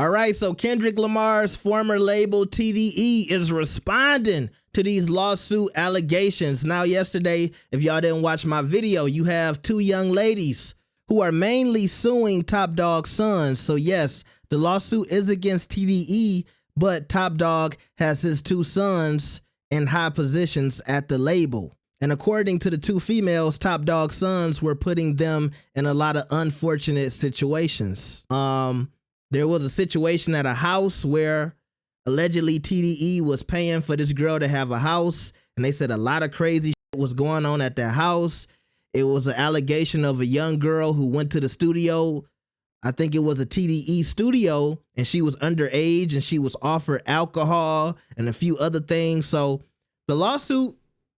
All right, so Kendrick Lamar's former label TDE is responding to these lawsuit allegations. Now, yesterday, if y'all didn't watch my video, you have two young ladies who are mainly suing Top Dog's sons. So yes, the lawsuit is against TDE, but Top Dog has his two sons in high positions at the label. And according to the two females, Top Dog's sons were putting them in a lot of unfortunate situations. There was a situation at a house where allegedly TDE was paying for this girl to have a house, and they said a lot of crazy shit was going on at that house. It was an allegation of a young girl who went to the studio. I think it was a TDE studio, and she was underage, and she was offered alcohol and a few other things. So the lawsuit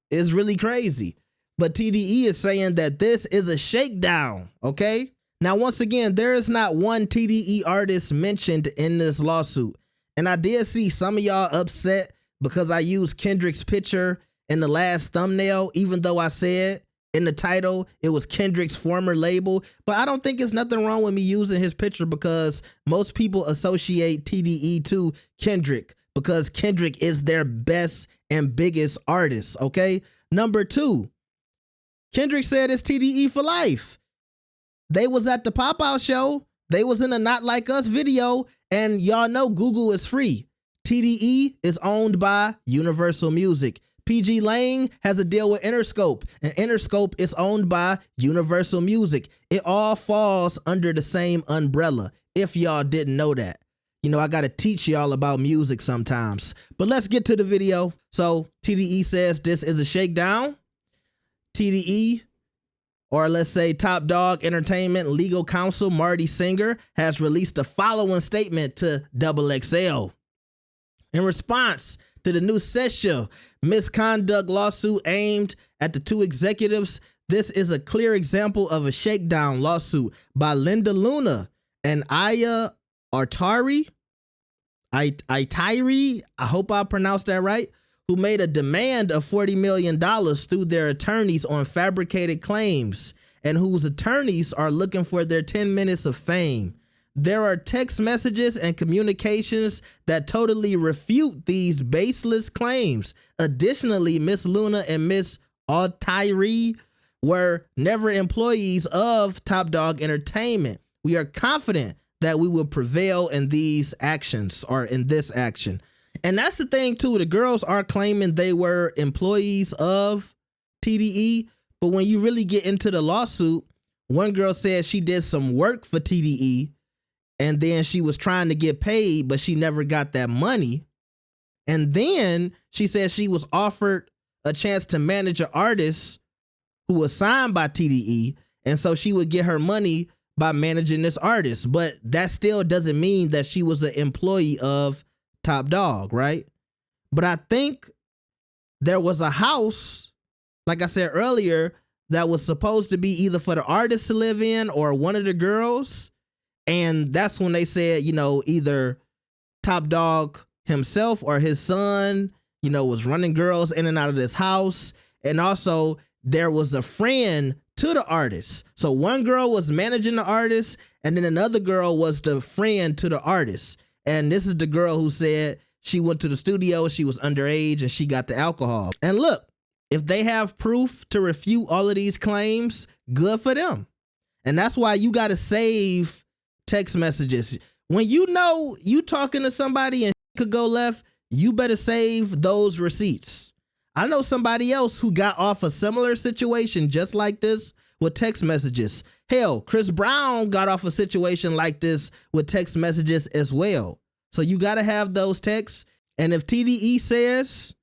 is really crazy, but TDE is saying that this is a shakedown, okay? Now, once again, there is not one TDE artist mentioned in this lawsuit. And I did see some of y'all upset because I used Kendrick's picture in the last thumbnail, even though I said in the title it was Kendrick's former label. But I don't think there's nothing wrong with me using his picture because most people associate TDE to Kendrick because Kendrick is their best and biggest artist, okay? Number two, Kendrick said it's TDE for life. They was at the pop-out show. They was in a Not Like Us video, and y'all know Google is free. TDE is owned by Universal Music. PG Lang has a deal with Interscope, and Interscope is owned by Universal Music. It all falls under the same umbrella, if y'all didn't know that. You know, I got to teach y'all about music sometimes. But let's get to the video. So TDE says this is a shakedown. TDE, or let's say Top Dog Entertainment legal counsel Marty Singer, has released the following statement to XXL. In response to the new sexual misconduct lawsuit aimed at the two executives, this is a clear example of a shakedown lawsuit by Linda Luna and Aya Artari, I hope I pronounced that right, who made a demand of $40 million through their attorneys on fabricated claims, and whose attorneys are looking for their 10 minutes of fame. There are text messages and communications that totally refute these baseless claims. Additionally, Miss Luna and Miss Altairi were never employees of Top Dog Entertainment. We are confident that we will prevail in these actions, or in this action. And that's the thing too, the girls are claiming they were employees of TDE, but when you really get into the lawsuit, one girl said she did some work for TDE and then she was trying to get paid, but she never got that money. And then she said she was offered a chance to manage an artist who was signed by TDE, and so she would get her money by managing this artist. But that still doesn't mean that she was an employee of Top Dog, right? But I think there was a house, like I said earlier, that was supposed to be either for the artist to live in or one of the girls. And that's when they said, you know, either Top Dog himself or his son, you know, was running girls in and out of this house. And also there was a friend to the artist. So one girl was managing the artist, and then another girl was the friend to the artist. And this is the girl who said she went to the studio, she was underage, and she got the alcohol. And look, if they have proof to refute all of these claims, good for them. And that's why you got to save text messages. When you know you talking to somebody and could go left, you better save those receipts. I know somebody else who got off a similar situation just like this with text messages. Hell, Chris Brown got off a situation like this with text messages as well. So you got to have those texts. And if TDE says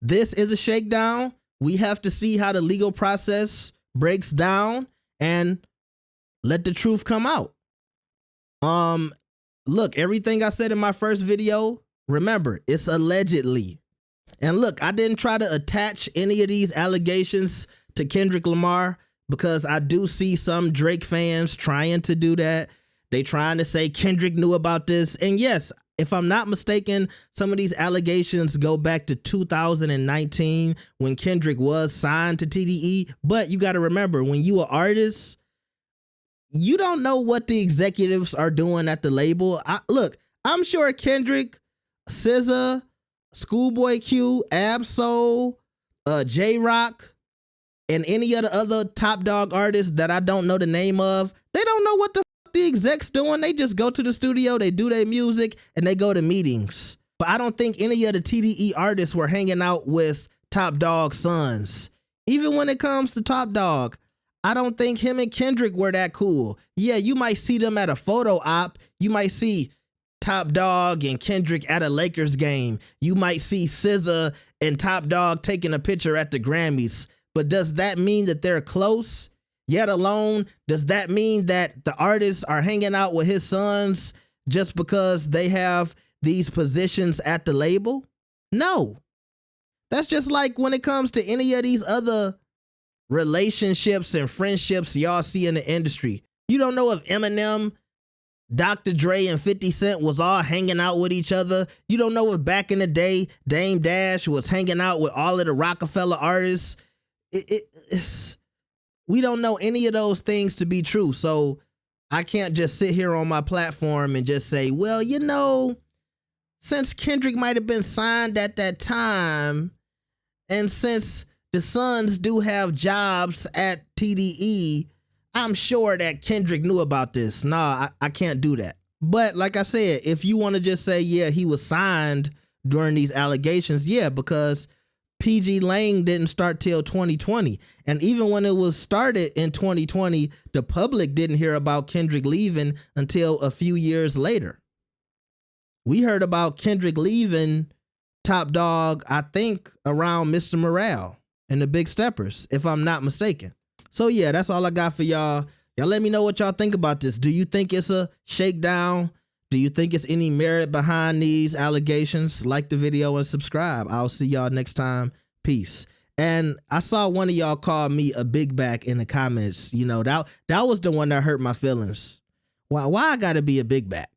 this is a shakedown, we have to see how the legal process breaks down and let the truth come out. Look, everything I said in my first video, remember, it's allegedly. And look, I didn't try to attach any of these allegations to Kendrick Lamar because I do see some Drake fans trying to do that. They trying to say Kendrick knew about this. And yes, if I'm not mistaken, some of these allegations go back to 2019 when Kendrick was signed to TDE. But you got to remember, when you an artist, you don't know what the executives are doing at the label. Look, I'm sure Kendrick, SZA, Schoolboy Q, Absol, J-Rock, and any of the other top dog artists that I don't know the name of, they don't know what the execs doing. They just go to the studio, they do their music, and they go to meetings. But I don't think any of the TDE artists were hanging out with Top Dog's sons. Even when it comes to Top Dog, I don't think him and Kendrick were that cool. Yeah, you might see them at a photo op. You might see Top Dog and Kendrick at a Lakers game. You might see SZA and Top Dog taking a picture at the Grammys. But does that mean that they're close? Yet alone, does that mean that the artists are hanging out with his sons just because they have these positions at the label? No. That's just like when it comes to any of these other relationships and friendships y'all see in the industry. You don't know if Eminem, Dr. Dre, and 50 Cent was all hanging out with each other. You don't know if back in the day, Dame Dash was hanging out with all of the Rockefeller artists. We don't know any of those things to be true. So I can't just sit here on my platform and just say, well, you know, since Kendrick might have been signed at that time, and since the sons do have jobs at TDE, I'm sure that Kendrick knew about this. Nah, I can't do that. But like I said, if you want to just say, yeah, he was signed during these allegations, yeah, because PG Lang didn't start till 2020. And even when it was started in 2020, the public didn't hear about Kendrick leaving until a few years later. We heard about Kendrick leaving Top Dog, I think, around Mr. Morale and the Big Steppers, if I'm not mistaken. So yeah, that's all I got for y'all. Y'all let me know what y'all think about this. Do you think it's a shakedown? Do you think it's any merit behind these allegations? Like the video and subscribe. I'll see y'all next time. Peace. And I saw one of y'all call me a big back in the comments. You know, that was the one that hurt my feelings. Why I gotta be a big back?